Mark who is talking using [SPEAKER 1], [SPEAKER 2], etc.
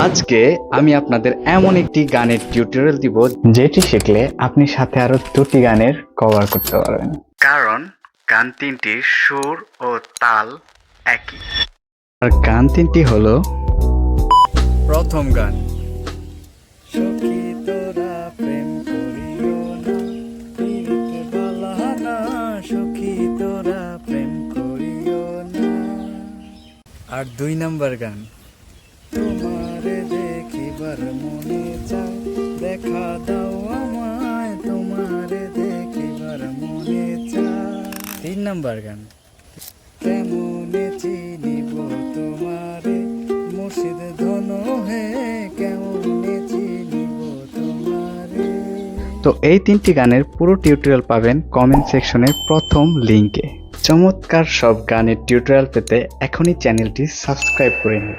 [SPEAKER 1] আজকে আমি আপনাদের এমন একটি গানের টিউটোরিয়াল দিব যেটি শিখলে আপনি সাথে আরো দুটি গানের কভার করতে পারবেন, কারণ গান তিনটির সুর ও তাল একই। আর গান তিনটি হলো: প্রথম গান,
[SPEAKER 2] সখী তোরা প্রেম করিও না, পীড়িত বালানা, সখী তোরা প্রেম করিও না।
[SPEAKER 1] আর 2 নাম্বার গান,
[SPEAKER 2] তোমারে দেখিবার মনে চায়, দেখা দাও আমায়, তোমারে দেখিবার মনে চায়।
[SPEAKER 1] 3 নাম্বার গান,
[SPEAKER 2] কেমনে চিনিব তোমারে, মুর্শিদ ধন হে, কেমনে চিনিব তোমারে।
[SPEAKER 1] তো এই তিনটি গানের পুরো টিউটোরিয়াল পাবেন কমেন্ট সেকশনের প্রথম লিংকে। চমৎকার সব গানের টিউটোরিয়াল পেতে এখনই চ্যানেলটি সাবস্ক্রাইব করে নিন।